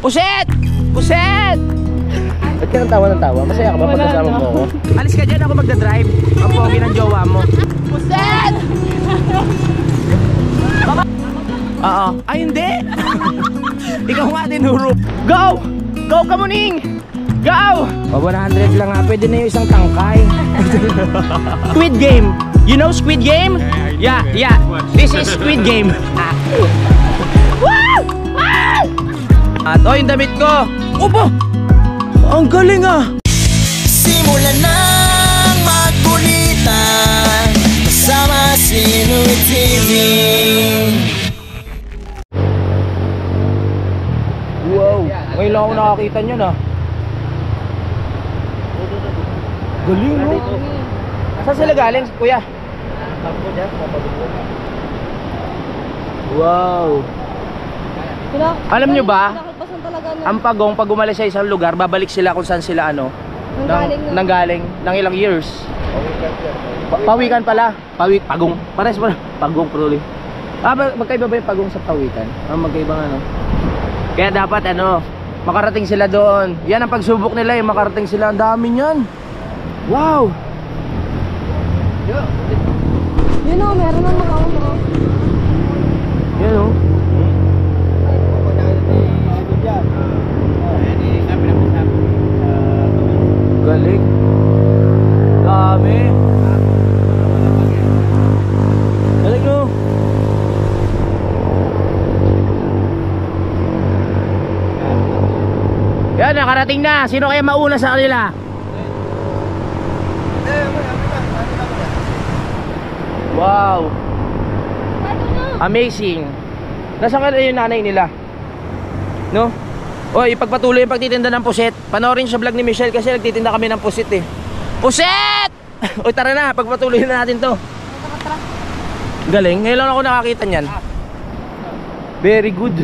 Puset! Puset! Ba't ka ng tawa? Masaya ka ba pag kasama mo ako? Alis ka dyan, ako magdadrive. Ang pogi ng jowa mo. Puset! Oo. Ay, hindi! Ikaw nga tinuro. Go! Go, Kamuning! Go! 100 lang nga, pwede na yung isang tangkay. Squid Game. You know Squid Game? Yeah. This is Squid Game. Woo! At yung damit ko. Opo! Ang galing ah! Simulan ng magkulitan kasama si Louie TV. Wow! Ngayon lang ako nakakita nyo na. Galing mo! Saan sila galing, kuya? Wow! Alam nyo ba, ang pagong pag umalis sa isang lugar, babalik sila kung saan sila nanggaling ng ilang years. Pawikan pala. Pagong. Pares pala. Pagong truly. Magkaiba ba yung pagong sa pawikan? Magkaiba nga, no? Kaya dapat makarating sila doon. Yan ang pagsubok nila, makarating sila. Ang dami niyan. Wow! Yun o, meron na makauna. Yan o. Galing. Dami. Galing no. Yan, nakarating na. Sino kaya mauna sa kanila? Wow. Amazing. Nasaan ka yung nanay nila? No? Oy, ipagpatuloy yung pagtitinda ng puset. Panoorin sa vlog ni Michelle kasi nagtitinda kami ng puset eh. Puset! Oy, tara na, pagpatuloy na natin to. Galing, ngayon lang ako nakakita niyan. Very good.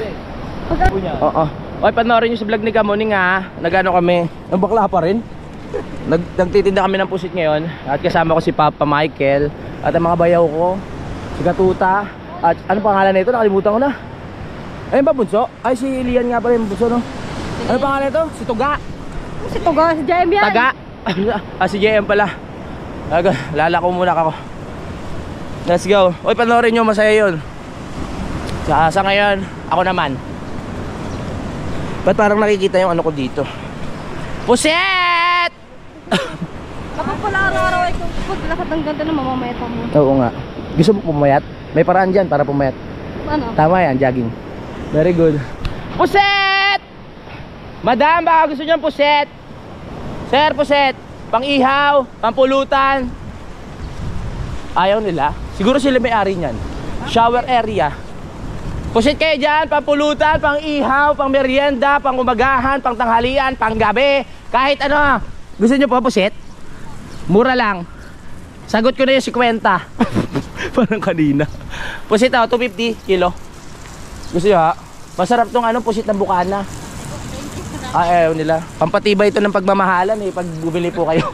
Oo. Oy, panoorin nyo sa vlog ni Kamuning ha. Nagano kami, ang bakla pa rin. Nagtitinda kami ng puset ngayon. At kasama ko si Papa Michael. At ang mga bayaw ko, si Katuta. At ano pangalan nito? Nakalimutan ko na. Ayun ba, bunso? Ay, si Lian nga pala yung bunso, no? Ano pangalan ito? Si Tuga. Si Tuga, si JM yan. Taga. Si JM pala. Lalako muna ako. Let's go. Uy, panoorin nyo, masaya yun. Sa ngayon, ako naman. Ba't parang nakikita yung ano ko dito? Puset! Kapag pala araw-araw ay kung paglakad ng ganda na mamamayat mo. Oo nga. Gusto mo pumayat? May paraan dyan para pumayat. Ano? Tama yan, jogging. Very good. Puset! Madam, baka gusto nyo ng puset? Sir, puset. Pang-ihaw, pampulutan. Ayaw nila. Siguro sila may-ari niyan. Shower area. Puset kayo dyan, pampulutan, pang-ihaw, pang-merienda, pang-umagahan, pang-tanghalian, pang-gabi. Kahit ano. Gusto nyo po puset? Mura lang. Sagot ko na yung 50. Parang kanina. Pusit ako, 250 kilo. Gusto nyo ha? Masarap tong pusit ng bukana. Ayaw nila. Pampatibay ito ng pagmamahalan eh. Pag bumili po kayo.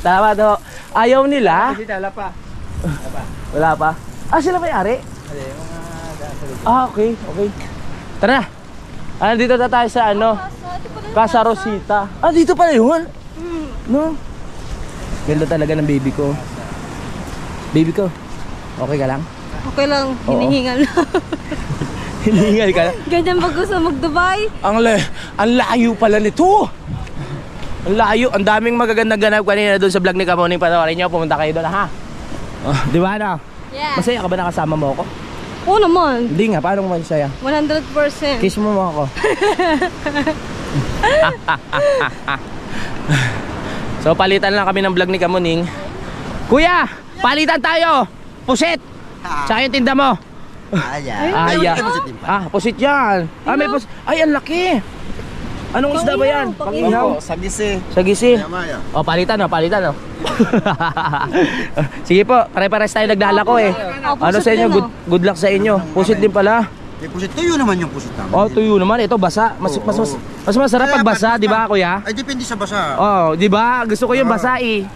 Tama to. Ayaw nila. Wala pa. Wala pa? Sila may-ari? Okay. Tara na. Dito na tayo sa Casa Rosita. Dito pala yun? No? Ganda talaga ng baby ko. Baby ko, okay ka lang? Okay lang, hinihingal lang. Hinihingal ka lang? Ganyan ba gusto mag-Dubai? Ang layo pala nito. Ang layo, ang daming magagandang ganap kanina doon sa vlog ni Kamuning. Panoorin nyo, pumunta kayo doon ha. Di ba na? Yeah. Masaya ka ba nakasama mo ako? Oo naman. Hindi nga, paano mo masaya? 100%. Kiss mo ako. So palitan lang kami ng vlog ni Kamuning. Kuya, palitan tayo. Pusit. Tsaka yung tinda mo. Pusit yan. May pusit. Ay, ang laki. Anong isda ba yan? Pang-ihaw. Sagisi. Sagisi. Palitan. Sige po, pare-pares tayo naglalako eh. Ano sa inyo? Good luck sa inyo. Pusit din pala. Pusit, tuyo naman yung pusit namin. Tuyo naman. Ito basa. Mas masarap pag basa, di ba kuya? Ay, depende sa basa. Di ba? Gusto ko yung basa eh.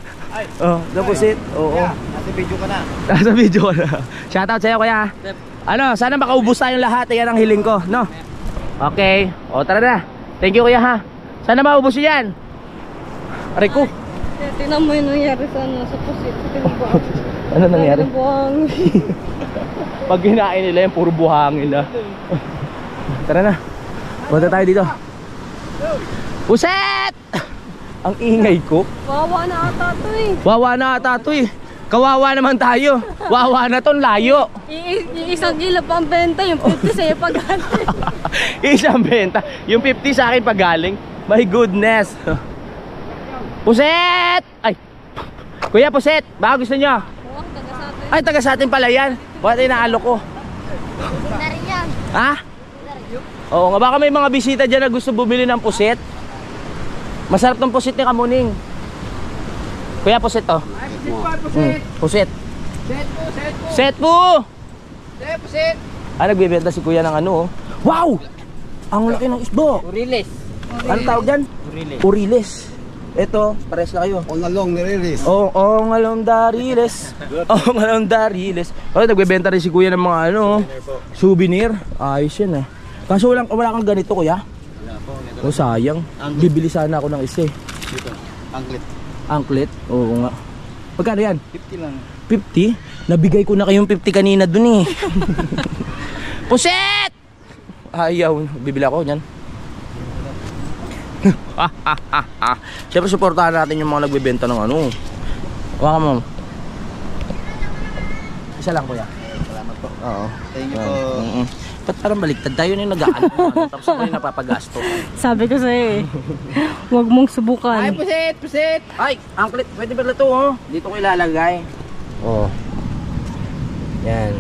Pusit. Oo. Nasa video ka na. Nasa video ka na. Shoutout sa'yo kuya. Sana makaubos tayong lahat. Yan ang hiling ko, no? Okay. O, tara na. Thank you, kuya, ha. Sana maubos yun yan. Aray ko. Tinan mo yung nangyari sa ano, sa pusit. Sa tinubuan. Ano nangyari? Tinubuan. Pag kinain nila yan, puro buhangin na. Tara na. Punta tayo dito. Puset! Ang ingay ko. Wawa na ata to eh. Wawa na ata to eh. Kawawa naman tayo. Wawa na to, layo. Isang kilo pa ang benta, yung 50 sa'yo pag Isang benta. Yung 50 sa akin pag galing. My goodness. Puset! Ay! Kuya, Puset! Baka gusto nyo? Ay, taga sa atin pala yan. Bakit inaalo ko? Ha? Oo nga, baka may mga bisita dyan na gusto bumili ng puset. Masarap tong puset ni Kamuning. Kuya, puset to. Puset. Set po! Pusit. Ah, nagbibenta si kuya ng ano. Wow! Ang laki ng isbo. Uriles. Anong tawag dyan? Uriles. Ito, pares na kayo. Ongalong nire-release. Ongalong dariles. Ongalong dariles. Oh, nagbebenta rin si kuya ng mga ano, souvenir. Ayos yan eh. Kaso wala kang ganito, kuya? Wala po. Oh, sayang. Bibili sana ako ng isa eh. Dito. Angklit. Anklet? Oo nga. Pagkano yan? 50 lang. 50? Nabigay ko na kayong 50 kanina dun eh. Puset! Ayaw. Bibili ako yan. Siyempre supportahan natin yung mga nagbebenta ng ano. Waka mo. Isa lang, kuya. Salamat po. Oo. Thank you po. Ba't parang baliktad tayo na yung nag-aano tapos ako yung napapagasto. Sabi ko sa'yo eh, huwag mong subukan. Ay, pusit! Pusit! Ay, angklit. Pwede ba ito, oh? Dito ko ilalagay. Oh. Yan.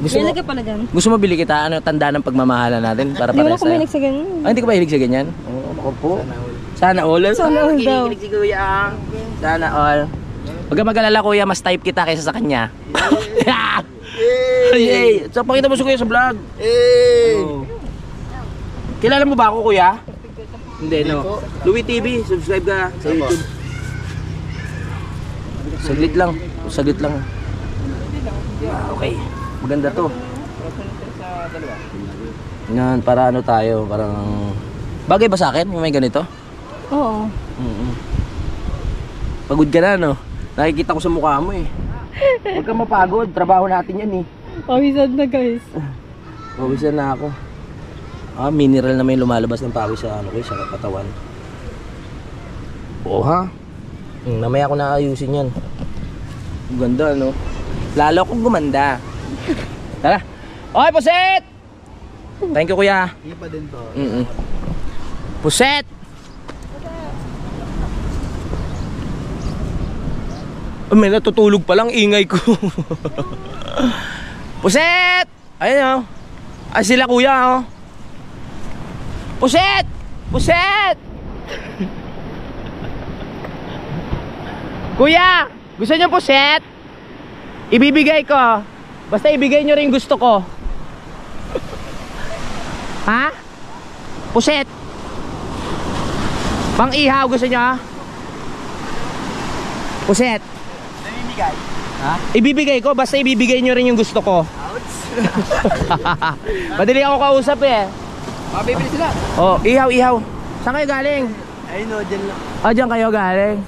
Gusto mo, May lagay pala dyan. gusto mo bili kita, ano, tanda ng pagmamahalan natin para Hindi mo parehas na kumilig tayo? sa ganyan. Ay, hindi ko ba hilig sa ganyan? Oo, ako po. Sana all. Sana all daw. Kinikilig si kuya. Sana all. Huwag ka mag-alala, kuya, mas type kita kaysa sa kanya. Yay! So, pakita mo si kuya sa vlog. Oh. Kilala mo ba ako, kuya? Hindi, no. Louie TV, subscribe ka sa YouTube. Saglit lang. Saglit lang. Okay. Maganda to. Yan, para ano tayo, parang bagay ba sa akin? May ganito? Oo. Pagod ka na, no? Nakikita ko sa mukha mo eh. Huwag kang mapagod, trabaho natin yan eh. Pawisan na guys. Pawisan na ako. Ah, mineral na may lumalabas ng pawis sa ano ko, sa katawan. Oo ha? Mamaya ko na ayusin yan. Ganda, no? Lalo akong gumanda. Tara. Oy, Puset! Thank you, kuya. Hindi pa din to. Puset! Oh, may natutulog pa lang, ingay ko. Puset! Ayun, oh. Ay, sila kuya, oh. Puset! Puset! Kuya, gusto niyo puset? Ibibigay ko. Basta ibigay niyo rin gusto ko. Ha? Puset. Pang ihaw gusto niyo? Puset. Namimigay. Ha? Ibibigay ko, basta ibibigay niyo rin yung gusto ko. Madali ako kausap eh. Mabibili sila. Oh, ihaw. Saan kayo galing? Ayun o, dyan lang. Ah, dyan kayo galing?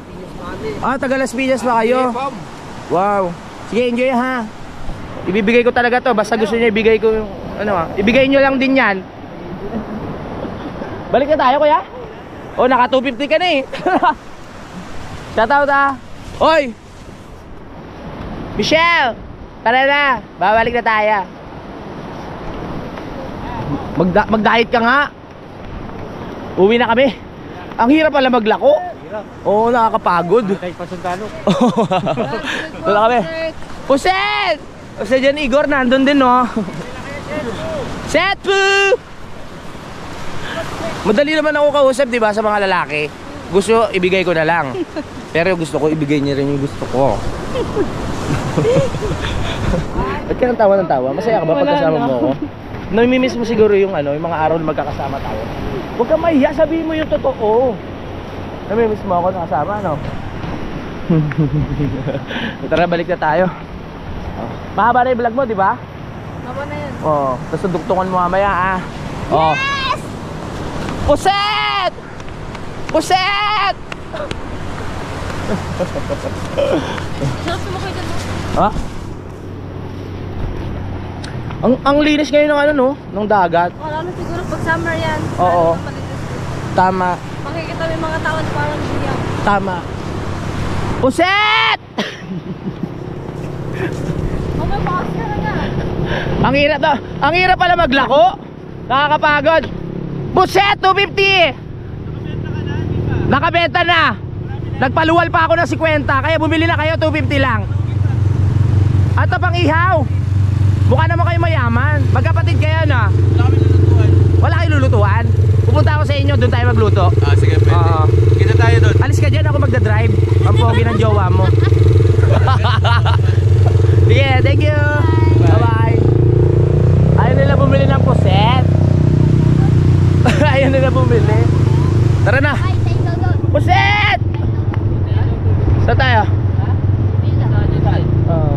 Ah, taga Las Piñas pa kayo? Wow. Sige, enjoy ha. Ibibigay ko talaga to. Basta gusto niyo ibigay ko yung ano ha. Ibigay niyo lang din yan. Balik na tayo, kuya? Oh, naka 250 ka na eh. Shoutout ha. Oy! Michelle! Tara na. Babalik na tayo. Mag-diet ka nga. Uwi na kami. Ang hirap pala maglako. Oo, nakakapagod. Kahit pasundalo. Wala kami. Puset! Puset dyan, Igor, nandun din, no? Set po! Madali naman ako kausap, di ba, sa mga lalaki. Gusto, ibigay ko na lang. Pero gusto ko, ibigay niya rin yung gusto ko. Ba't ka nang tawa ng tawa? Masaya ka ba pagkasama mo ako? Namimiss mo siguro yung ano, yung mga araw na magkakasama tayo. Huwag kang mahiya, sabihin mo yung totoo. Namimiss mo ako nakasama, no? Tara, balik na tayo. Mahaba na yung vlog mo, di ba? Haba na yan. Oo, tapos dugtungan mo mamaya, ah. Oh. Puset! Puset! Sarap sumakay dyan. Ha? Ang linis ngayon ng ano no, ng dagat. Wala na siguro pag summer yan. Oo. Tama, Makikita mo yung mga tao na parang ganyan. tama. Puset! Okay, bakas ka na nga. Ang hirap pala maglako. Nakakapagod. Puset, 250. Nakabenta na. Nagpaluwal pa ako ng 50, kaya bumili na kayo 250 lang. At pang ihaw. Mukha naman kayo mayaman. Magkapatid kayo na. Wala kayo lulutuan. Pupunta ako sa inyo, doon tayo magluto. Ah, sige, pwede. Oo. Kita tayo doon. Alis ka dyan, ako magdadrive. Ang pogi ng jowa mo. Sige, thank you. Bye-bye. Ayaw nila bumili ng puset. Ayaw nila bumili. Tara na. Puset! Saan tayo? Oo.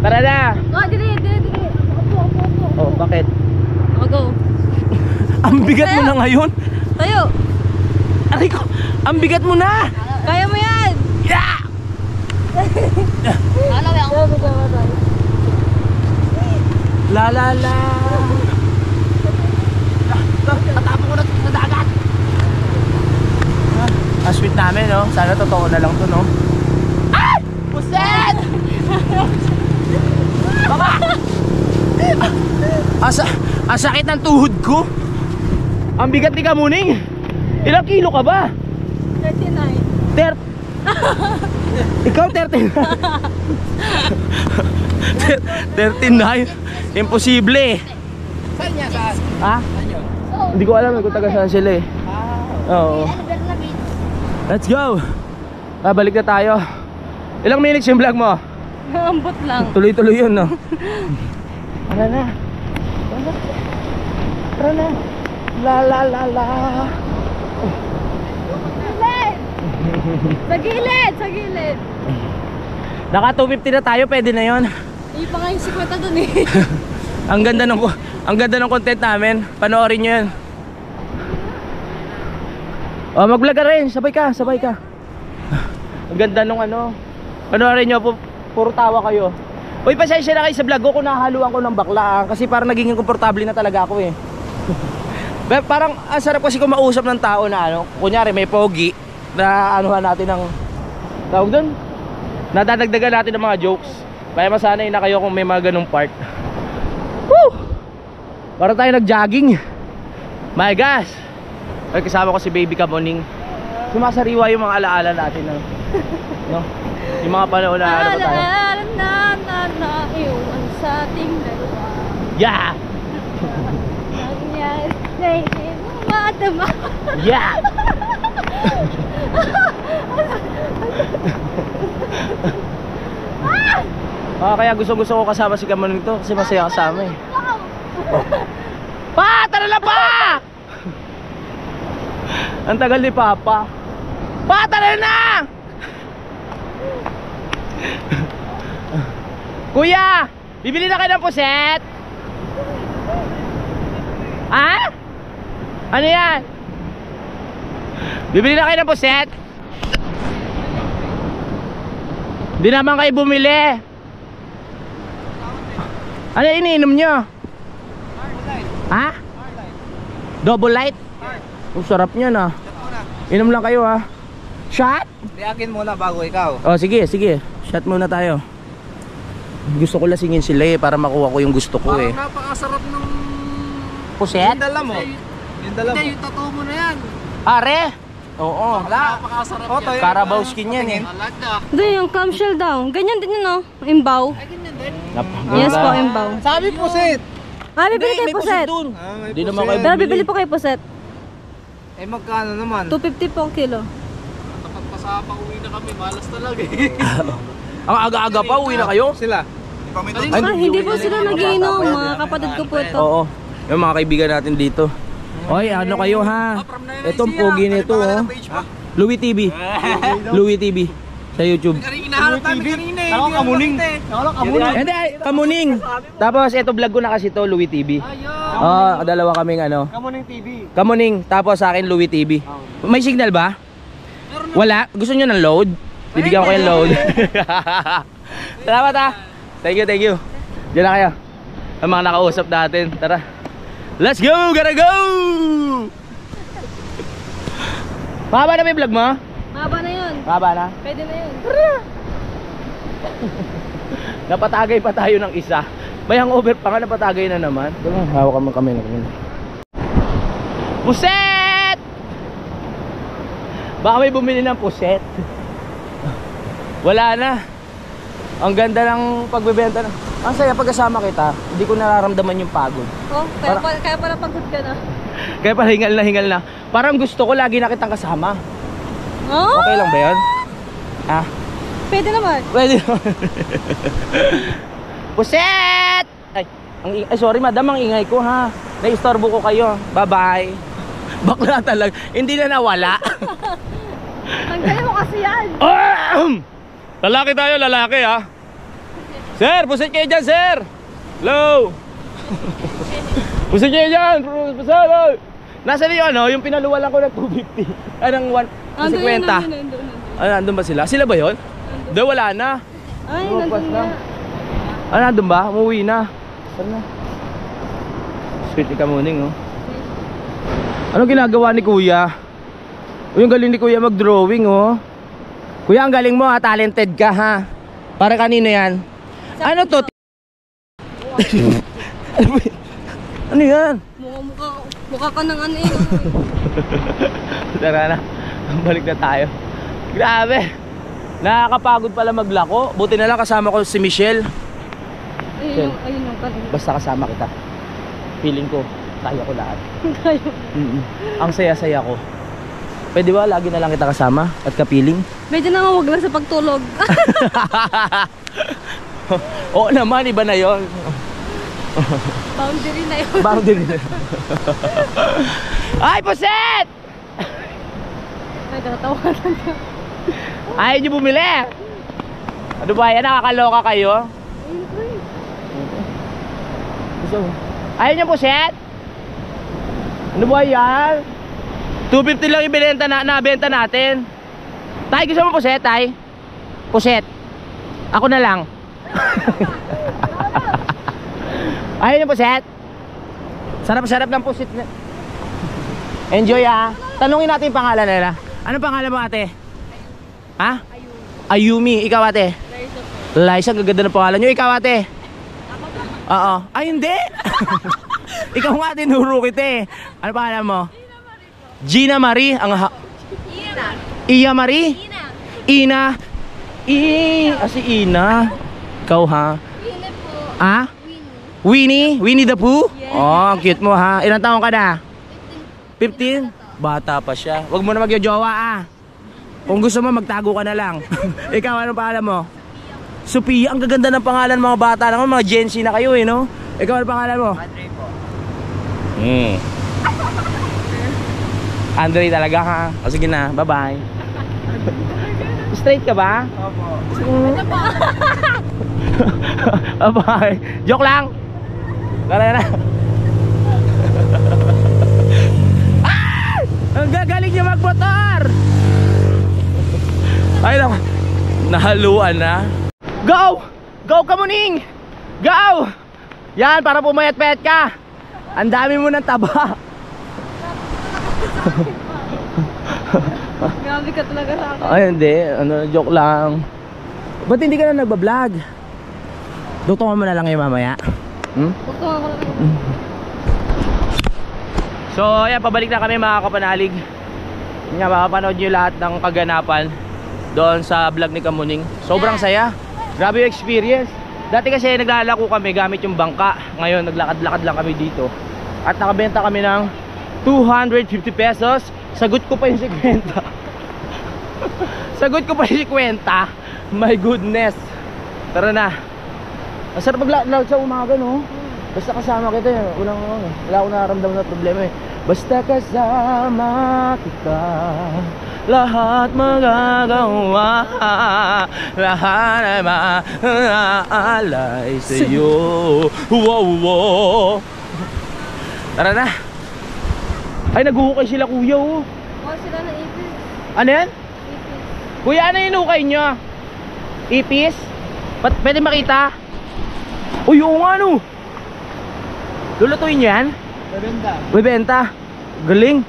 Tara na. Oh, dili. Opo. Oh, bakit? I'll go. Ang bigat mo na ngayon. Tayo. Aray ko, ang bigat mo na. Kaya mo yan. Yeah! La la la. Tatapon ko na sa dagat. Ang sweet namin, no? Sana totoo na lang to, no? Ay! Puset! Baba! Ang sakit ng tuhod ko. Ang bigat ni Kamuning. Ilang kilo ka ba? 39. Ikaw 39. 39. Imposible. Saan niya? Saan? Ha? Saan yun? Hindi ko alam kung taga saan sila eh. Oo. Let's go. Balik na tayo. Ilang minutes yung vlog mo? Ambot lang. Tuloy-tuloy yun, no? Tara na. Tara na. La la la la. Sa gilid. Naka 250 na tayo, pwede na yon. Hindi pa nga yung 50 dun eh. Ang ganda ng content namin. Panoorin nyo yun. Oh, mag-vlog ka rin. Sabay ka. Ang ganda nung ano. Panoorin nyo, puro tawa kayo. Uy, pasensya na kayo sa vlog ko kung nahaluan ko ng bakla. Kasi parang naging komportable na talaga ako eh. Parang ang sarap kasi kung mausap ng tao na ano. Kunyari may pogi na anuhan natin ng tawag doon. Nadadagdagan natin ng mga jokes. Kaya masanay na kayo kung may mga ganung part. Woo! Para tayo nag-jogging. My gosh. Ay, kasama ko si Baby Kamuning. Sumasariwa yung mga alaala natin, no? Yung mga panahon na ano pa tayo. Na iwan sa ating dalawa. Yeah! Madama. Yeah! Kaya gusto ko kasama si Kamuning to kasi masaya kasama eh. Pa! Tara na pa! Ang tagal ni Papa. Pa! Tara na! Kuya! Bibili na kayo ng puset? Ha? Ano yan? Bibili na kayo ng puset? Hindi naman kayo bumili. Ano iniinom nyo? Ha? Double light? Ang sarap nyo na. Inom lang kayo ha. Shot? Reakin muna bago ikaw. Oh sige. Shot muna tayo. Gusto ko lasingin sila eh para makuha ko yung gusto ko eh. Parang napakasarap ng Puset? yung dala mo. Yung dala mo. Hindi, yung tattoo mo na yan. Are? Oo. Napakasarap yan. Carabao skin yan eh. Doon yung clamshell daw. Ganyan din yun, no? Imbaw. Yes po, imbaw. Sabi puset. Ah, bibili kayo puset. Hindi naman kayo Pero bibili po kayo puset. Eh magkano naman? 250 po ang kilo. Tapat pa sa uwi na kami, malas talaga eh. Ang aga-aga pa, uwi na kayo? Sila. Ah, hindi po sila nagiinom. Mga kapatid ko po ito. Oo. Yung mga kaibigan natin dito. Oy, ano kayo ha? Itong pogi nito oh. Louie TV. Louie TV. Sa YouTube. Inahanap namin kanina eh. Ako kamuning. Hindi, ay, Kamuning. Tapos ito vlog ko na kasi to, Louie TV. Oo, dalawa kaming ano. Kamuning TV. Kamuning, tapos sa akin Louie TV. May signal ba? Wala? Gusto nyo ng load? Bibigyan ko kayo ng load. Salamat ah. Thank you, thank you. Diyan na kayo. Ang mga nakausap natin. Tara. Let's go! Gotta go! Mahaba na ba yung vlog mo? Mahaba na yun. Mahaba na? Pwede na yun. Napatagay pa tayo ng isa. May hangover pa nga, napatagay na naman. Hawak kami na kami. Puset! Baka may bumili ng puset. Wala na. Ang ganda ng pagbebenta na. Ang saya pagkasama kita, hindi ko nararamdaman yung pagod. Oh, kaya pala pagod ka na. Kaya pala hingal na. Parang gusto ko lagi na kitang kasama. Oh? Okay lang ba yun? Ah? Pwede naman. Pwede naman. Puset! Ay, sorry madam, ang ingay ko ha. Naistorbo ko kayo. Bye-bye. Bakla talaga. Hindi na nawala. Tanggalin mo kasi yan. Lalaki tayo, lalaki ha. Sir, puset kayo dyan, sir. Hello. Puset kayo dyan. Puset. Nasa yung ano, yung pinaluwalan ko ng 250. Ay, ng 150. Ano, nandun ba sila? Sila ba yun? Hindi, wala na. Ay, nandun na. Ano, nandun ba? Umuwi na. Saan na? Sweet ni Kamuning, oh. Anong ginagawa ni Kuya? Yung galing ni Kuya mag-drawing, oh. Kuya, ang galing mo ha, talented ka ha. Para kanino yan? Ano to? Ano yan? Mukha ka ng ano eh. Tara na, balik na tayo. Grabe, nakakapagod pala maglako. Buti na lang kasama ko si Michelle. Ayun yung kanina. Basta kasama kita, feeling ko, kaya ko lahat. Ang saya-saya ko. Pwede ba lagi na lang kita kasama at kapiling? Medyo naman wag lang sa pagtulog. Oo naman, iba na yon. Boundary na yun. Boundary na. Ay, puset! Ay, tatawanan ka. Ayaw nyo bumili. Ano ba yan? Nakakaloka kayo? Ayaw nyo puset? Ano ba yan? 250 lang ibenta nabenta natin. Tay, gusto mo puset, tay? Puset. Ako na lang. Ayaw nyo puset? Sarap-sarap ng puset. Enjoy ah. Tanungin natin yung pangalan nila. Anong pangalan mo ate? Ha? Ayumi. Ikaw ate? Liza, gaganda ng pangalan nyo. Ikaw ate? Oo. Ay hindi. Ikaw nga tinuro kita eh. Ano pangalan mo? Gina Marie. Iya Marie? Ina. Si Ina. Ikaw ha? Ah? Winnie? Winnie the Pooh? Yes. Oh, cute mo ha. Ilang taon ka na? 15? Bata pa siya. Huwag mo na magyojowa ah. Kung gusto mo magtago ka na lang. Ikaw anong pangalan mo? Sophia. Ang gaganda ng pangalan mga bata naman. Mga Gen Z na kayo eh no? Ikaw anong pangalan mo? Andre po. Andre talaga ha. O sige na, bye bye. Straight ka ba? Opo. Bye. Joke lang. Tara na. Ang gagaling niya magmotor. Ay lang. Nahaluan na. Go! Go Kamuning! Go! Yan, para pumayat-payat ka. Ang dami mo ng taba. Grabe ka talaga sa akin. Ay hindi, ano, joke lang. Ba't hindi ka na nagbablog? Dutungan mo na lang yung mamaya. Tugtungan ko lang. So ayan, pabalik na kami mga kapanalig. Yun nga, makapanood nyo lahat ng kaganapan doon sa vlog ni Kamuning. Sobrang saya. Grabe yung experience. Dati kasi naglalako kami gamit yung bangka. Ngayon naglakad-lakad lang kami dito. At nakabenta kami ng 250 pesos. Sagot ko pa yung 50. Sagot ko pa yung 50. My goodness. Tara na. Masarap mag-vlog sa umaga no. Basta kasama kita eh. Wala akong nararamdaman na problema eh. Basta kasama kita. lahat magagawa, lahat ay maaalay sa'yo. Wow, wow. Tara na. Ay, naghuhukay sila kuya, oh. Oh, sila na ipis. Ano yan? Ipis. Kuya, ano yung hinukay nyo? Ipis? Pwede makita? Uy, oo nga, no. Lulutuin nyo yan? Bebenta. Bebenta. Galing.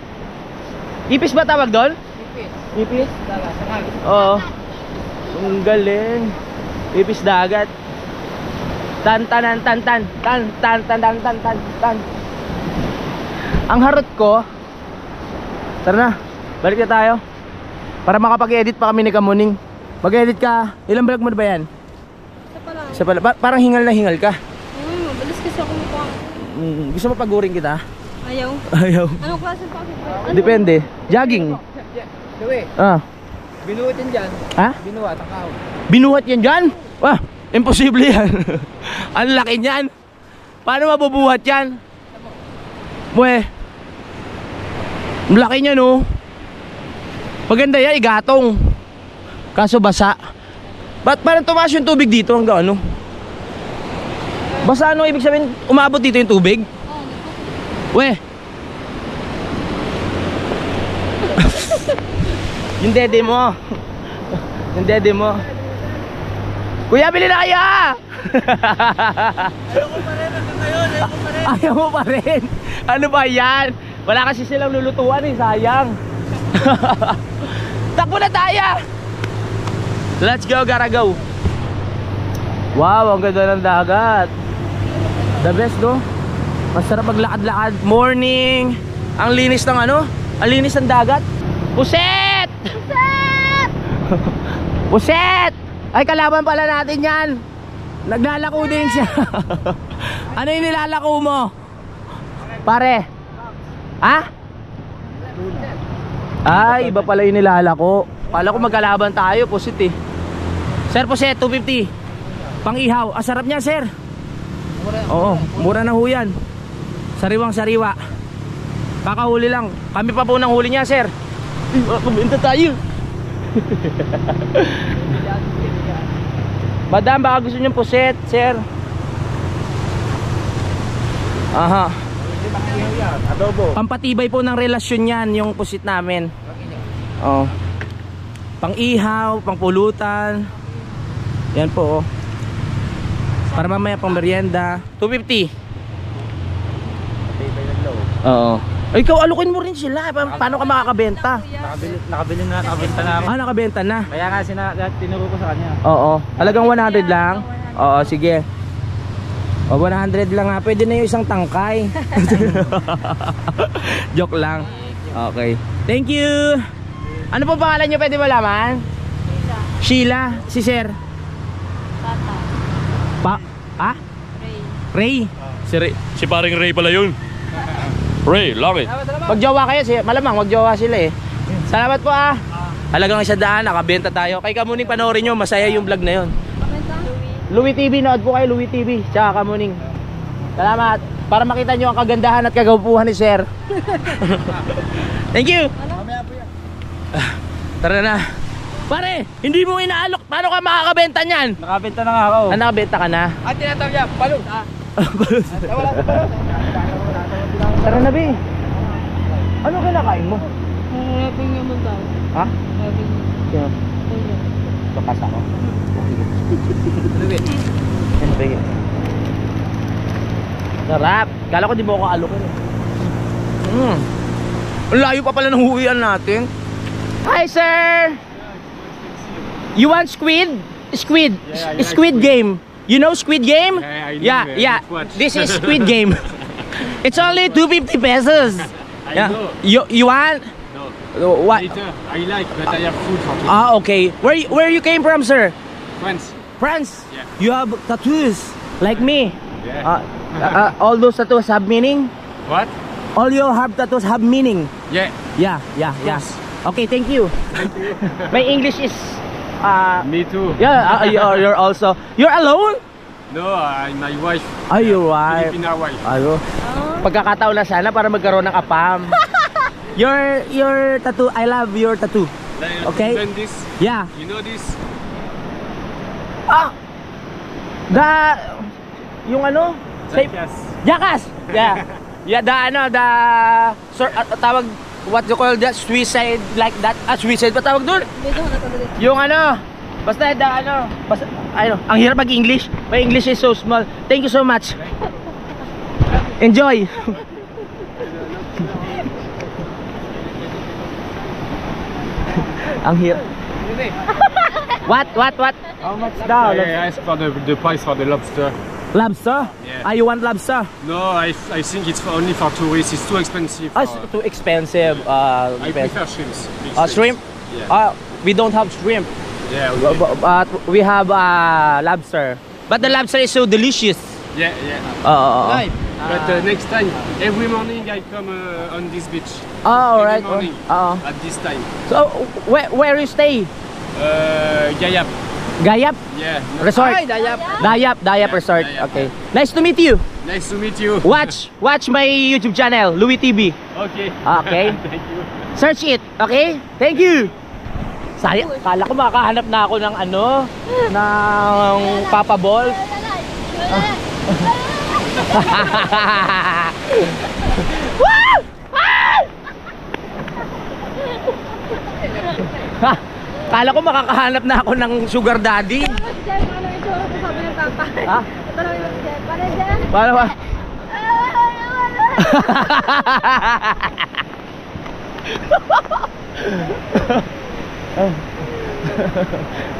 Ipis ba tawag doon? Ipis. Ipis? Dagat. Sakal. Oo. Ang galing. Ipis dagat. Tan tanan tan tan tan tan tan tan tan tan tan. Ang harot ko. Tara na. Balik na tayo. Para makapag-edit pa kami ni Kamuning. Mag-edit ka. Ilang vlog mo na ba yan? Isa pa lang. Isa pala. Parang hingal na hingal ka. Mabilis kasi ako mukha. Gusto mo paguring kita? Ayaw. Ayaw. Anong klase pa? Depende. Jogging. Gawi. Ah. Binuhat yan dyan. Ha? Binuhat. Takaw. Binuhat yan dyan? Wah, imposible yan. Ang laki niyan. Paano mabubuhat yan? Buwe. Ang laki niya, no? Maganda yan, igatong. Kaso basa. Ba't parang tumaas yung tubig dito hanggang ano? Basa, ano ibig sabihin? Umabot dito yung tubig? We. Yung dede mo. Yung dede mo. Kuya, bili na kayo! Ayaw mo pa rin. Ano ba yan? Wala kasi silang lulutuan eh, sayang. Takbo na tayo! Let's go, gotta go. Wow, ang ganda ng dagat. The best, no? Masarap maglakad-lakad. Morning. Ang linis ng ano? Ang linis ng dagat. Puset! Puset! Puset! Ay, kalaban pala natin yan. Naglalako din siya. Ano yung nilalako mo? Pare? Ha? Ay, iba pala yung nilalako. Kala ko magkalaban tayo, Puset eh. Sir, Puset, 250. Pang-ihaw. Ah, sarap niya, sir. Oo, mura na ho yan. Sariwang sariwa. Kakahuli lang. Kami pa po nang huli niya, sir. Kumenta tayo. Madam, baka gusto niyo Puset, sir. Aha. Adobo. Pampatibay po ng relasyon yan, yung Puset namin. Oh. Pang-ihaw, pang-pulutan. Yan po, oh. Para mamaya pang merienda. 250. Oo. Ay, ikaw alukin mo rin sila. Paano ka makakabenta? Nakabenta na ako. Ah, nakabenta na. Kaya nga tinuro ko sa kanya. Oo. Talagang 100 lang? Oo, sige. O, 100 lang ha. Pwede na yung isang tangkay. Joke lang. Okay. Thank you. Ano po pangalan nyo? Pwede malaman? Sheila. Si sir? Tata. Ha? Ray. Ray? Si paring Ray pala yun. Ray, langit. Magjowa kayo, malamang magjowa sila eh. Salamat po ah. Halagang 100, nakabenta tayo. Kay Kamuning panoorin nyo, masaya yung vlog na yun. Louie TV, nood po kayo, Louie TV. Tsaka Kamuning. Salamat. Para makita nyo ang kagandahan at kagapuhan ni sir. Thank you. Tara na. Pare, hindi mo inaalok. Paano ka makakabenta niyan? Nakabenta na nga ako. Ah, nakabenta ka na? At tinatawag niya, balot. Wala sa balot. Tara na, Bi. Ano kinakain mo? Rapping naman tayo. Ha? Rapping. Sino? Bakas ako. Sige. Sarap. Kala ko di mo ako alukin eh. Ang layo pa pala ng huwian natin. Hi, sir! You want squid? Squid. Yeah, Squid game. You know Squid Game? Yeah, I know, Yeah, man. yeah. Let's watch. This is Squid Game. It's only 250 pesos. I Yeah. know. You want? No. What? Later, I like, but I have food for me. Ah, okay. Where you came from, sir? Friends. France. Yeah. You have tattoos like me. Yeah. All those tattoos have meaning? What? All your have tattoos have meaning. Yeah. Yeah. Okay, thank you. My English is Me too. yeah, you're also you're alone? No, my wife. Are you right? Filipina wife. Ayo. Pagkakataon na sana para magkaroon ng apam. Your tattoo, I love your tattoo. Okay. Then this, Yeah. you know this? Ah! Yung ano? Jackass. Jackass! Yeah. Yeah, the tawag, what you call that? Suicide, like that? Suicide pa tawag doon? Yung ano? Basta ang hirap mag-English. My English is so small. Thank you so much. Enjoy. Ang hirap. What? How much daw? I asked for the price for the lobster. Lobster? Yeah. You want lobster? No, I think it's only for tourists. It's too expensive. It's too expensive. I prefer shrimps. Shrimp? Yeah. We don't have shrimp. Yeah. Okay. But we have lobster. But the lobster is so delicious. Yeah. But next time, every morning I come on this beach. Oh, Every alright. morning at this time. So, where you stay? Gayap. Gayap? Yeah. Resort? Dayap Resort. Dayap. Okay. Nice to meet you. Nice to meet you. Watch my YouTube channel, Louis TV. Okay. Okay. Thank you. Search it. Okay? Thank you. Kala ko makakahanap na ako ng ano, ng Papa Ball. Woo! Kala ko makakahanap na ako ng sugar daddy. Ha? Para ba?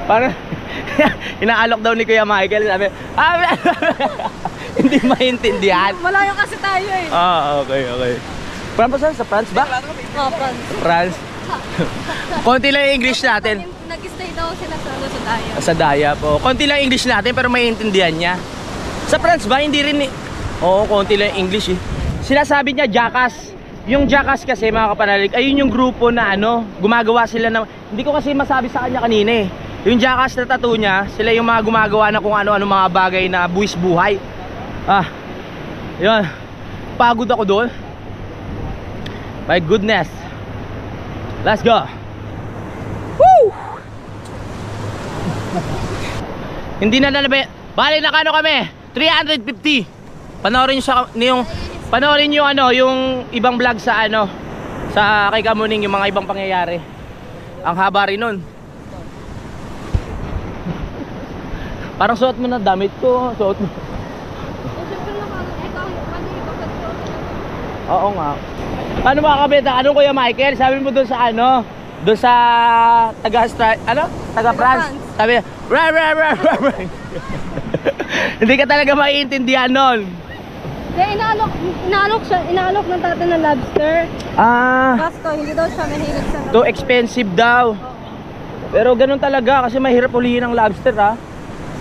Parang inaalok daw ni Kuya Michael, sabi, hindi maintindihan. Malayo kasi tayo eh. Okay. Parang pa saan? Sa France ba? France. Konti lang yung English natin. Nag-stay daw sila sa Daya. Sa Daya po. Konti lang yung English natin pero maintindihan niya. Sa France ba? Hindi rin eh. Oo, konti lang yung English eh. Sinasabi niya Jackass. Yung Jackass kasi mga kapanalig, ayun yung grupo na ano, gumagawa sila ng, hindi ko kasi masabi sa kanya kanina eh. Yung Jackass na tattoo niya, sila yung mga gumagawa na kung ano-ano mga bagay na buwis buhay. Yun. Pagod ako doon. My goodness. Let's go. Woo! Hindi na nalabi. Bali na kano kami? 350. Panoorin yung ano, yung ibang vlog sa ano, sa kay Kamuning, yung mga ibang pangyayari. Ang haba rin nun. Parang suot mo na damit ko, suot mo. Oo nga. Paano makakabenta? Anong Kuya Michael? Sabi mo doon sa ano? Doon sa taga-France. Sabi, hindi ka talaga maiintindihan nun. Inaalok ng tatay ng lobster. Kasto, hindi daw siya mahilig sa lobster. Too expensive daw. Pero ganun talaga kasi mahirap ulihin ang lobster ha.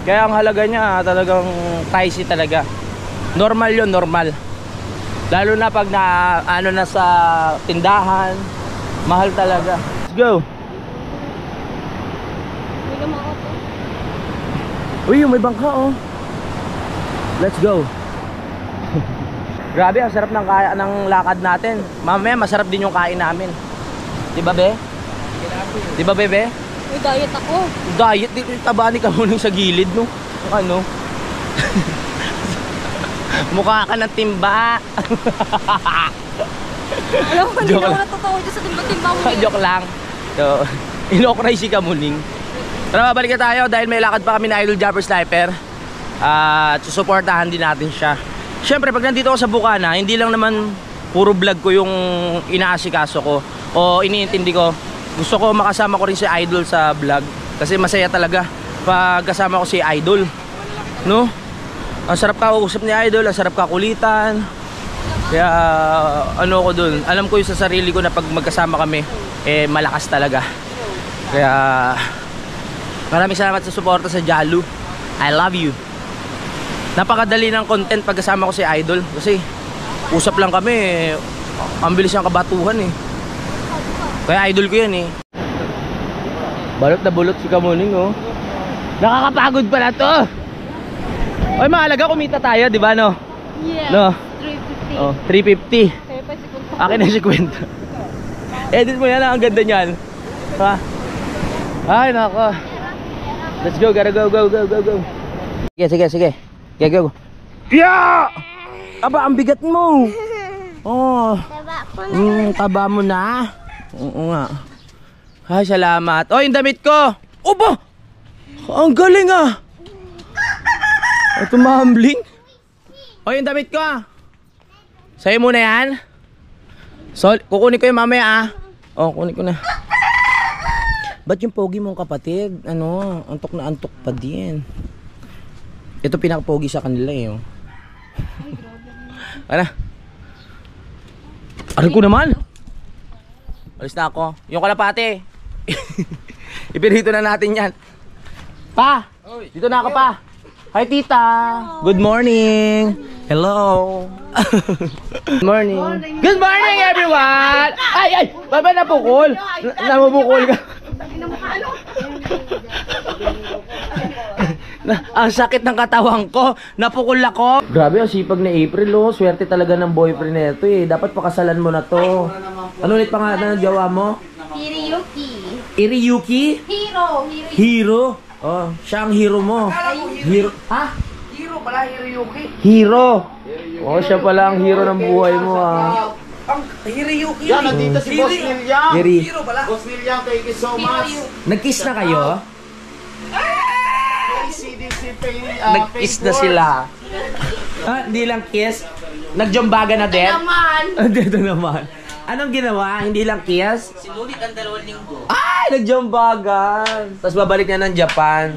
Kaya ang halaga niya talagang pricey talaga. Normal yun, normal. Lalo na pag na sa tindahan, mahal talaga. Let's go. Uy, may bangka oh. Let's go. Grabe, ang sarap ng lakad natin. Mamaya masarap din yung kain namin. Di ba, be? Di ba, bebe? Uy, diet ako. Diet, taba ni Kamuning sa gilid, no? Ano? Mukha ka ng timba. Alam mo, hindi na ako natotoo dyan sa timba-timba mo. Joke lang. So, inokray si Kamuning. Tara, babalik na tayo dahil may lakad pa kami na Idol Jumper Sniper. At susuportahan din natin siya. Siyempre, pag nandito ako sa Bukana, hindi lang naman puro vlog ko yung inaasikaso ko o iniintindi ko. Gusto ko makasama ko rin si Idol sa vlog kasi masaya talaga pag kasama ko si Idol, no? Ang sarap kausap ni Idol, ang sarap kakulitan. Kaya ano ko dun, alam ko yung sa sarili ko na pag magkasama kami malakas talaga. Kaya maraming salamat sa suporta sa Jalu. I love you. Napakadali ng content pag kasama ko si Idol kasi usap lang kami, ang bilis ng kabatuhan eh. Kaya idol ko yan eh. Balot na bulot si Kamuning oh. Nakakapagod pala to. Oy, mahalaga kumita tayo, di ba no? Yeah. No? 350. Oh, 350. Kaya pa si Kunto. Akin na si kwenta. Edit mo yan, ang ganda niyan. Ha? Ay, nako. Let's go, gotta go. Sige. Okay, go. Yeah! Aba, ang bigat mo. Oh. Taba mo na. Oo nga. Ay, salamat. Oh, yung damit ko. Oba! Ang galing ah. Ito mahambling. Oh, yung damit ko. Sa'yo muna yan. So, kukunin ko yung mamaya ah. Oh, kunin ko na. Ba't yung pogi mong kapatid? Ano, antok na antok pa din. Ito pinaka-pogi sa kanila eh. Oh. Ano? Aral ko naman. Alis na ako. Yung kalapate. Ipirito na natin yan. Pa! Dito na ako pa. Hi tita. Good morning. Hello. Good morning. Good morning everyone. Ay! Baba napukol. Namubukol ka. Ang sakit ng katawan ko. Napukol ako. Grabe ang sipag na April oh. Swerte talaga ng boyfriend nito eh. Dapat pakasalan mo na to. Ano ulit pangalan ng jowa mo? Iriyuki? Hiro. Oh, siya ang hero mo. Hero. Ha? Hero pala, Hiroyuki. Hero. Oh, siya pala ang hero ng buhay mo ah. Ang Hiroyuki. Yan, nandito si Boss William. Hero pala. Boss William, thank you so much. Nag-kiss na kayo? Nag-kiss na sila. Hindi lang kiss. Nagjombaga na din. Dito naman. Anong ginawa? Hindi lang kiss? Sinulit ang 2 linggo. Ay! Nagjombagan. Tapos babalik na ng Japan.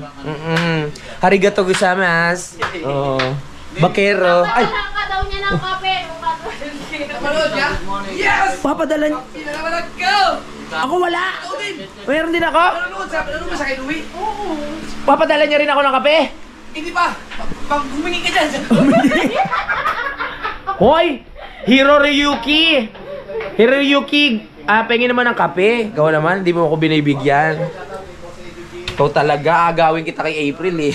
Harigato gozaimasu. Oo. Bakero. Ay! daw niya ng kape. Napanood niya? Yes! Papadala niya. Pinakabalag ko! Ako wala. Ako din! Mayroon din ako. Nanonood ba sa kay Louie? Oo. Papadala niya rin ako ng kape. Hindi pa. Pag humingi ka dyan. Hoy! Hiroyuki! Hiroyuki! Pengin naman ng kape. Ikaw naman, hindi mo ako binibigyan. Ikaw talaga, agawin kita kay April eh.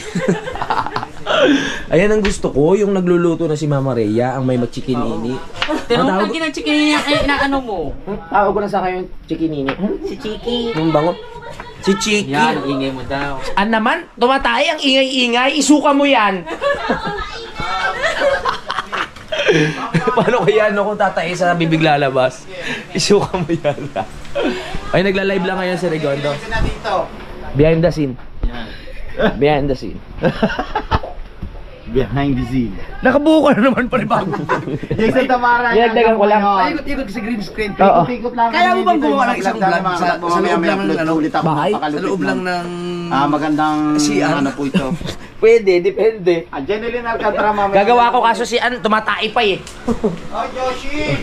Ayan ang gusto ko, yung nagluluto na si Mama Rhea, ang may mag-chikinini. Tinawag ka ng chikinini na ano mo? Tawag ko na sa kayo yung chikinini. Si Chiki. Yung bango. Si Chiki. Yan, ingay mo daw. Naman, tumatay ang ingay-ingay, isuka mo yan. Paano kaya kung tatay sa bibig lalabas? Isuka mo yan. Ay, nagla-live lang ngayon si Regondo. Behind the scene. Behind the scene. Behind the scene. Nakabuo ka na naman panibago. Jason Tamara. Dinagdagan ko lang. Ikot-ikot sa green screen. Oo. Ikot lang. Kaya mo bang gumawa ng isang vlog sa loob lang ng ano? Bahay? Sa loob lang ng... magandang ano po ito. Pwede, depende. Jeneline Alcantara mamaya. Gagawa ko kaso si tumatay pa eh. Oh, Joshi!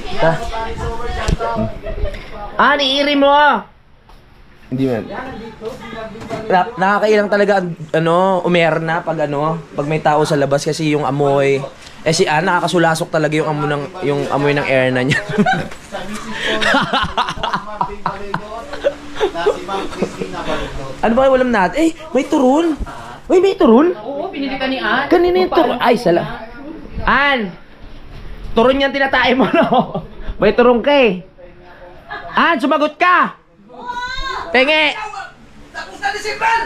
Niiri mo! Hindi man. Nakakailang talaga umerna pag pag may tao sa labas kasi yung amoy. Si nakakasulasok talaga yung amoy ng air na niya. Ano ba walam natin? May turon. May turon? Oo, pinili ka ni Ann. Kanina yung turon. Ay, sala. Ann! Turon yan tinatay mo, no? May turon ka eh. Ann, sumagot ka! Penge! Tapos na ni Silvan!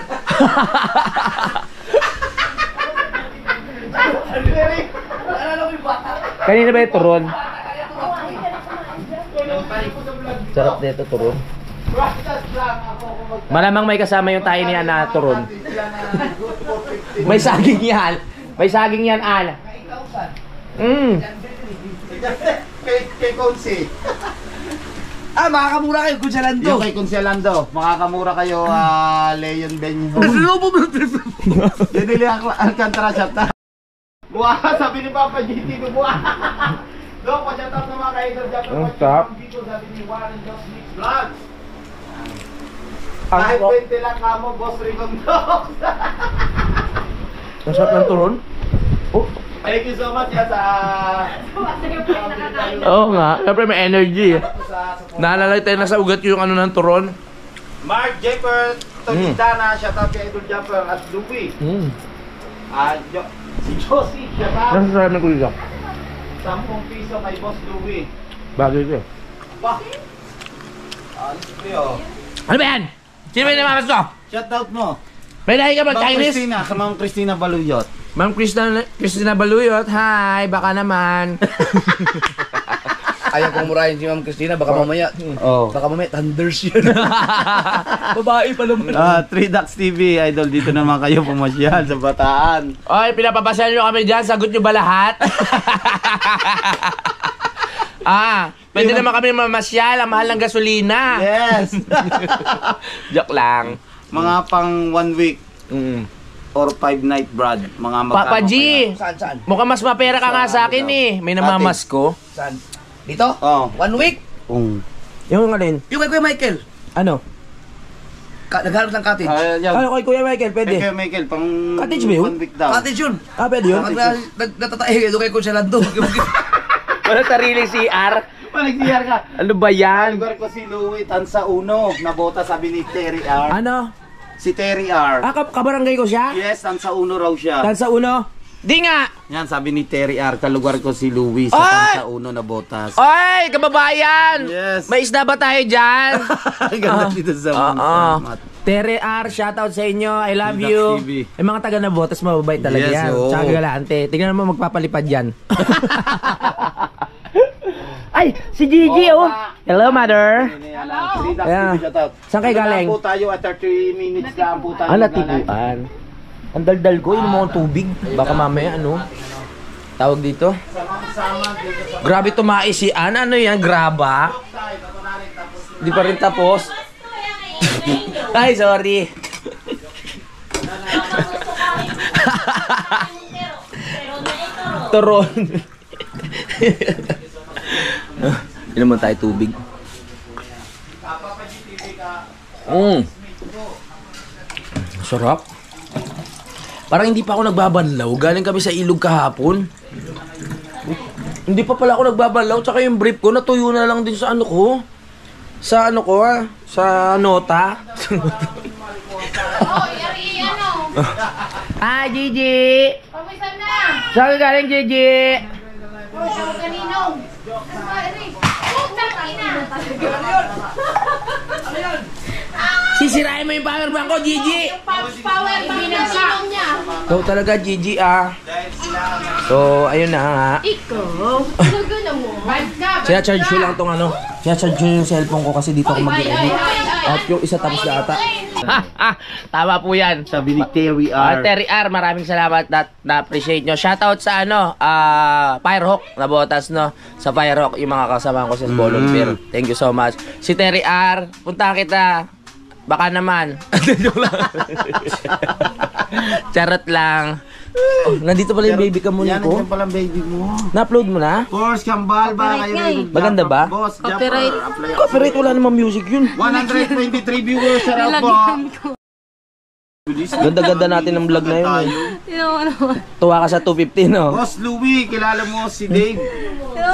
Kanina ba yung turon? Sarap na ito, turon. Malamang may kasama yung tayo niya na turon. May saging yan. May saging yan, Ana. Kay Consi. Makakamura kayo, Kunsyalando. Yung kay Consialando. Makakamura kayo, Leon Benyo. Jeneline Alcantara shot na. Buha, sabi ni Papa GT ko buha. Dok, pa-shoutout naman kay Idol Japan. Ang sarap. Dito sabi ni Warren Joss Mix Vlogs. Ang Kahit sarap. 20 lang kamo, Boss Rigondo. Ang sarap ng turon. Oh. Thank you so much sa... Oo nga. Siyempre may energy eh. Naalala tayo na sa ugat yung ng turon. Mark Jeffer, Tolitana, shoutout kay Idol Japan at Louie. Si Josie, shoutout. Nasa sarap ng kulisak. 10 piso kay Boss Louie. Bagay ko eh. Bah! Alis ko yun. Ano ba yan? Sino may namamas ko? Shoutout mo. May lahi ka ba, Ma'am Chinese? Christina, sa Ma'am Christina Baluyot. Ma'am Christina Baluyot, hi, baka naman. Ayaw kong murahin si Ma'am Christina, baka mamaya, baka mamaya thunders yun. Babae pa naman. 3 Ducks TV, idol, dito naman kayo pumasyal sa Bataan. Oy, pinapapasal nyo kami dyan, sagot nyo ba lahat? Pwede naman kami mamasyal, ang mahal ng gasolina. Yes! Joke lang. Mga pang 1 week or 5 night, Brad. Mga Papa G, Saan? mukhang mas mapera ka nga sa akin eh. May namamas ko. Saan? Dito? Oh. 1 week? Yung alin? Yung kay Kuya Michael. Ano? Naghanap ng cottage. Ano kay Kuya Michael, pwede? Kaya Michael, pang Cottage ba yun? 1 week daw. Cottage yun. Pwede yun? Natatahe doon kay Conselando. Wala sariling CR? Panag-CR ka. Ano ba yan? Lugar ko si Louie Tansa Uno. Nabota sabi ni Terry R. Ano? Si Terry R. Kabarangay ko siya? Yes, Tansa Uno raw siya. Tansa Uno? Di nga! Yan, sabi ni Terry R. Kalugar ko si Louie sa Tansa Uno na botas. Oy, kababayan! Yes. May isda ba tayo dyan? Ganda dito sa mga Terry R, shoutout sa inyo. I love Dax you. TV. Yung mga taga na botas, mababait talaga Yes, yan. oo. Tsaka galante. Tingnan mo magpapalipad yan. Ay, si Gigi oh. Hello, mother. Yeah. Saan kayo galing? Po tayo at 30 minutes lang po tayo. Natikuan. Ang daldal ko, yun mo tubig. Baka mamaya, ano? Tawag dito? Grabe tumais si Ann. Ano yan? Graba? Di pa rin tapos? Ay, sorry. Turon. Inom mo tayo tubig. Sarap. Parang hindi pa ako nagbabanlaw. Galing kami sa ilog kahapon. Hindi pa pala ako nagbabanlaw. Tsaka yung brief ko, natuyo na lang din sa ano ko. Sa ano ko sa nota. Hi, Gigi! Pamisan na! Saan ka galing, Gigi? Kaninong? Sisirain mo yung power bank ko, Gigi! Power bank na sinong niya. Ikaw talaga, Gigi, So, ayun na nga. Ikaw? Nagana mo? Sinacharge ko lang tong ano. Sinacharge ko yung cellphone ko kasi dito ako mag-edit. At yung isa tapos na ata. Tama po yan. Sabi ni Terry R. Terry R, maraming salamat at na-appreciate nyo. Shoutout sa ano, Firehawk, nabotas no. Sa Firehawk, yung mga kasama ko sa volunteer. Thank you so much. Si Terry R, punta kita. Baka naman. Charot lang. Oh, nandito pala yung baby ka muna ko. Yan pala baby mo. Na-upload mo na? Course, kambal ba kayo? Maganda ba? Boss, Copyright. Copyright, wala namang music yun. 123 viewers, sarap po. Ganda-ganda natin ng vlog na yun. Tuwa ka sa 250, no? Boss Louie, kilala mo si Dave.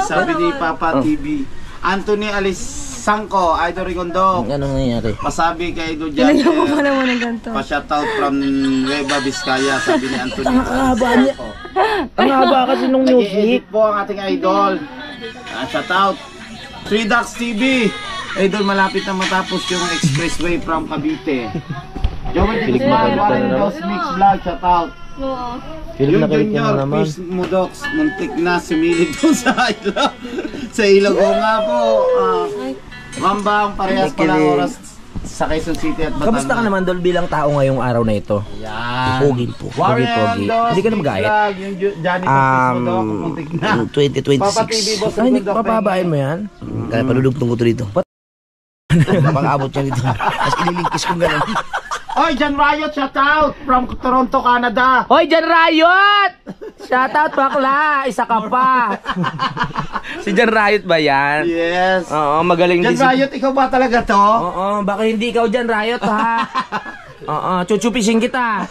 Sabi ni Papa TV. Anthony Alisangco, Idol Rigondo. Anong nangyayari? Pasabi kay Idol Jacker. Kailangan mo pala mo ng ganito. Pa-shoutout from Nueva Vizcaya, sabi ni Anthony. Ang haba niya. Ang haba kasi nung music. Nag-i-edit po ang ating idol. Shoutout. 3 Ducks TV. Idol, malapit na matapos yung expressway from Cavite. Joey de Guzman, Warren Dos Mix Vlog, shoutout. Yung Junior Fish Mudox, muntik na sumilip doon sa ilog. Sa ilog ko nga po. Mambang, parehas pala oras sa Quezon City at Batangas. Kamusta ka naman, Dol, bilang tao ngayong araw na ito? Yan. Pogi. Warren Dos Hindi ka na magayat? Yung Johnny Fish Mudox, muntik na. 2026. Papa TV, Boss Ay, hindi Mudox, papabain mo yan? Kaya palulugtong ko to dito. Pang-abot siya dito. Tapos ililingkis kong gano'n. Oy, John Riot, shoutout from Toronto, Canada. Hoy, Jan Riot! Shoutout, bakla! Isa ka pa! Si Jan Riot ba yan? Yes. Oo, magaling John din si... Riot, ikaw ba talaga to? Oo, baka hindi ikaw Jan Riot, ha? Oo, chuchupising kita.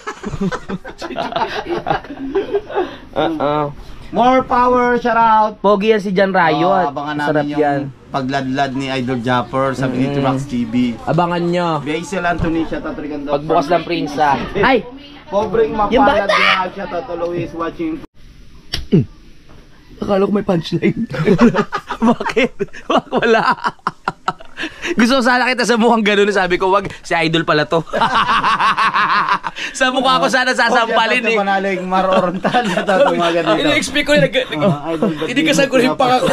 Oo. More power, shoutout. Pogi yan si Jan Riot. Abangan Sarap namin yung yan. pagladlad ni Idol Japper, sabi ni Trax TV. Abangan nyo. Basil Anthony, shoutout Rigondo. Pagbukas ng prinsa. Ay! Pobreng Yung mapalad bata! na shoutout to Luis watching. Akala ko may punchline. Bakit? Wala. Gusto ko sana kita sa mukhang ganun. Sabi ko, wag, si Idol pala to. Sa mukha ko sana sasampalin eh. Panalig marorontal na tatumagan dito. Ini-expect ko na hindi ka sa kuling pa ako.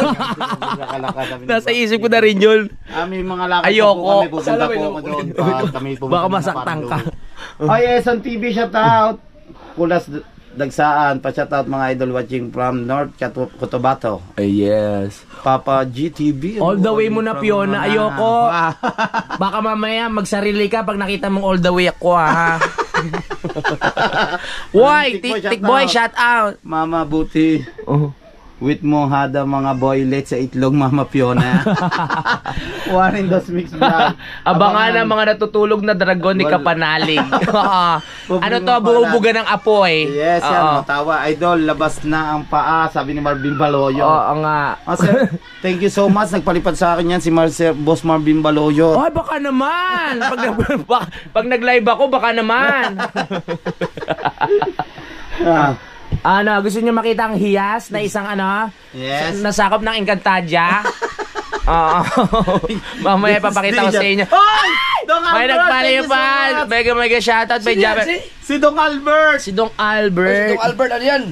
Nasa isip ko na rin yun. May mga lakad Ayoko. po kami. Pupunta po ako doon. Kami pupunta Baka na masaktan ka. Ay, Eson TV, shout out. Kulas Dagsaan, pa-shout out mga idol watching from North Cotabato. Yes. Papa GTV. All the way mo na, Fiona. Ayoko. Baka mamaya magsarili ka pag nakita mong all the way ako, ha? Why? Tikboy, shout out. Mama Buti. With mo hada mga boylet sa itlog, Mama Fiona. Warren Dos Mix Vlog. Abangan na mga natutulog na dragon ni Kapanalig. Ano to, bubuga ng apoy. Yes, yan, matawa. Idol, labas na ang paa, sabi ni Marvin Baloyo. Oo nga. Sir, thank you so much. Nagpalipad sa akin yan si Boss Marvin Baloyo. Ay, baka naman. Pag nag-live ako, baka naman. Ano, gusto niyo makita ang hiyas na isang ano? Yes. Nasakop ng Encantadia? Oo. Mamaya papakita ko sa inyo. Hoy! Dong Albert! May nagpalayo pa. Mega shoutout by Jabber. Si Dong Albert! Si Dong Albert. Si Dong Albert, ano yan?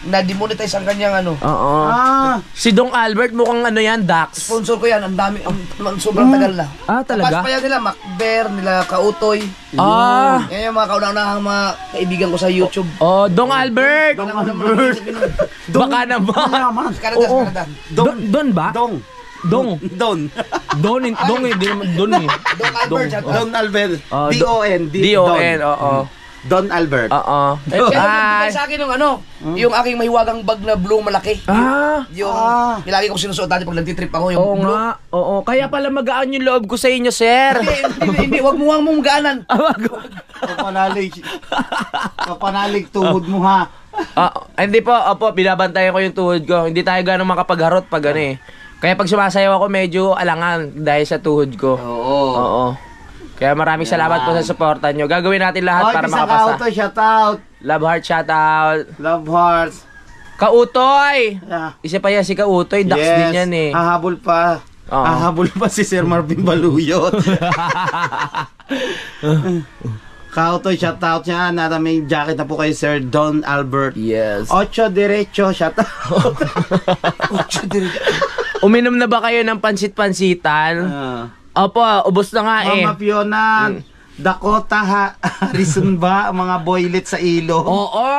Na-demonetize ang kanyang ano. Oo. Si Dong Albert mukhang ano yan, Dax. Sponsor ko yan, ang dami, sobrang tagal na. Talaga? Tapos pa yan nila, Macber, nila Kautoy. Yan yung mga kaunang-unahang mga kaibigan ko sa YouTube. Dong Albert! Dong Albert! Baka naman. Canada. Don ba? Dong. Don eh. Di naman Don eh. Dong Albert. Dong Albert. D-O-N. D-O-N, oo. Don Albert. Oo. Kaya sa akin yung ano, yung aking mahiwagang bag na blue malaki. Yung nilagi ko sinusuot dati pag nagtitrip ako yung Oo blue. nga. Oo. Kaya pala magaan yung loob ko sa inyo, sir. Hindi, wag mo mong gaanan. Papanalig tuhod mo ha. Hindi po, opo, binabantayan ko yung tuhod ko. Hindi tayo ganun makapagharot pag ano eh. Kaya pag sumasayaw ako, medyo alangan dahil sa tuhod ko. Oo. Kaya maraming salamat po sa suporta nyo. Gagawin natin lahat para makapasa. Kautoy, shout out. Love heart, shout out. Love hearts. Kautoy! Yeah. Isa pa yan si Kautoy, Dax din yan eh. Hahabol pa. Hahabol pa si Sir Marvin Baluyot. Kautoy, shout out niya. May jacket na po kay Sir Don Albert. Yes. Ocho Derecho, shout out. Uminom na ba kayo ng pansit-pansitan? Opo, ubos na nga eh. Mama Fiona, Dakota Harrison ba ang mga boylet sa ilog? Oo.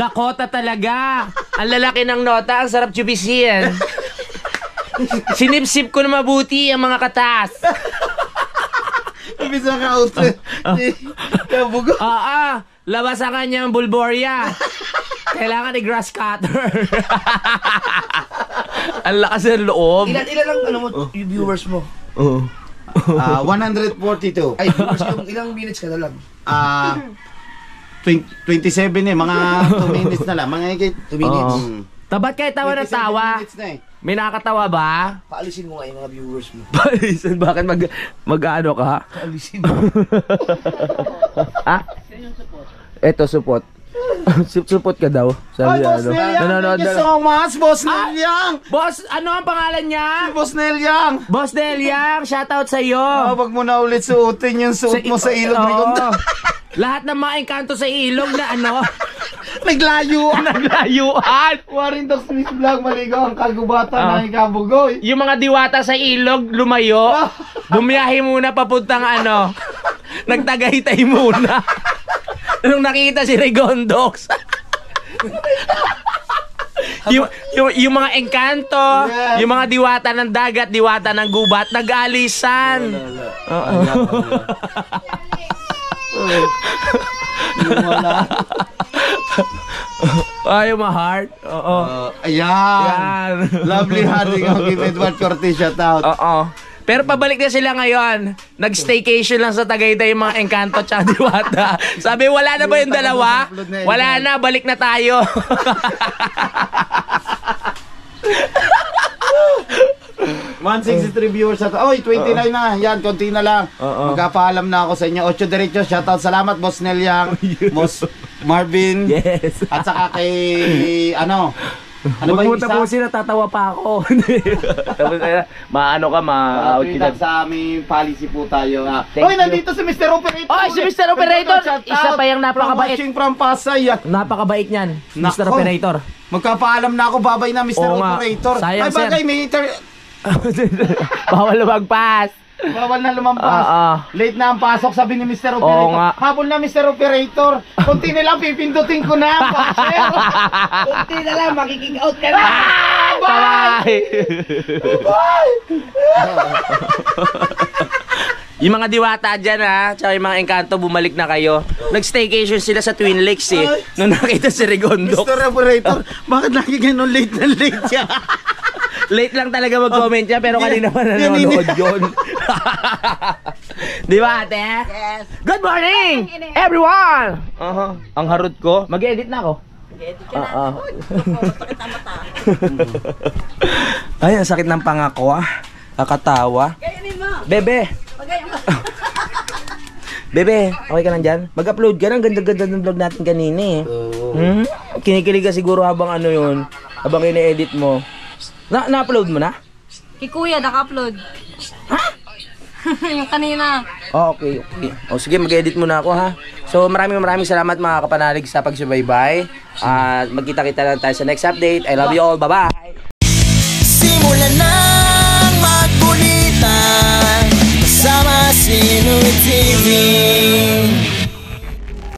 Dakota talaga. Ang lalaki ng nota, ang sarap tsubisin. Sinipsip ko na mabuti ang mga katas. Ibig sa kautoy. Kabugo. Labas ang kanyang bulboria. Kailangan ni grass cutter. Ang lakas ng loob. Ilan lang ano mo, yung viewers mo? 142. Ay, viewers yung ilang minutes ka na lang? 27 eh, mga 2 minutes na lang. Mga 2 minutes. Tabat kayo tawa na tawa. May nakakatawa ba? Paalisin mo nga yung mga viewers mo. Paalisin? Bakit mag-ano ka? Paalisin mo. Eto, support. Support ka daw. Ay, Boss Nelyang! Thank you so much, Boss Nelyang! Boss, ano ang pangalan niya? Boss Nelyang! Boss Nelyang, shoutout sa iyo. Wag mo na ulit suotin yung suot mo sa ilog ni Konda. Lahat ng mga engkanto sa ilog na ano? Naglayuan! Warren Dos Mix Vlog, maligaw ang kagubatan ng Ikabugoy. Yung mga diwata sa ilog, lumayo. Bumiyahe muna papuntang ano. Nagtagaytay muna. Nung nakita si Regondox. yung mga engkanto, yung mga diwata ng dagat, diwata ng gubat, nag-alisan. Ay, my heart. Ayan. Lovely hunting ang Kim Edward Cortez, shout out. Pero pabalik na sila ngayon. Nag-staycation lang sa Tagaytay yung mga engkanto at diwata. Sabi, wala na ba yung dalawa? Wala na, balik na tayo. 163 viewers at 29 na. Yan, konti na lang. Magpapaalam na ako sa inyo. 8 diretso, shoutout. Salamat, Boss Nelyang, Boss Marvin. Yes. At saka kay Ano ba yung Pumunta isa? po sila, tatawa pa ako. Tapos maano ka, ma-out 3 kita. ducks sa aming policy po tayo. Thank Hoy, you. nandito si Mr. Operator. Oy, si Mr. Operator! Shout Isa out pa yung napakabait. From watching from Pasay. Napakabait niyan, Mr. Nako. Operator. Magkapaalam na ako, babay na Mr. Oo nga. Operator. Sayang, Ay, bagay, sir. may Bawal lumagpas. bawal na lumampas. Late na ang pasok, sabi ni Mr. Oo Operator. nga. Habol na Mr. Operator. Kunti na lang, pipindutin ko na. Pasir. Kunti na lang, makikick out ka na. Bye! Yung mga diwata dyan ha, tsaka yung mga engkanto, bumalik na kayo. Nag-staycation sila sa Twin Lakes eh. Nung nakita si Rigondok. Mr. Operator, bakit lagi ganun late na late siya? Late lang talaga mag-comment siya, pero kanina pa nanonood yun. Di ba ate? Yes. Good morning, everyone! Ang harot ko. Mag-edit na ako. Mag-edit ka na. Sakit ang mata. Ay, ang sakit ng pangako ah. Kakatawa. Bebe. Bebe, okay ka lang dyan? Mag-upload ka na. Ang ganda-ganda ng vlog natin kanina eh. Kinikilig ka siguro habang ano yun. Habang ine-edit mo. Na-upload mo na? Kay Kuya, naka-upload. Ha? Yung kanina. Oh, okay. O sige, mag-edit muna ako ha. So maraming salamat mga kapanalig sa pagsubaybay. At magkita-kita lang tayo sa next update. I love you all. Bye-bye! Simulan ng magkulitan kasama si Louie TV.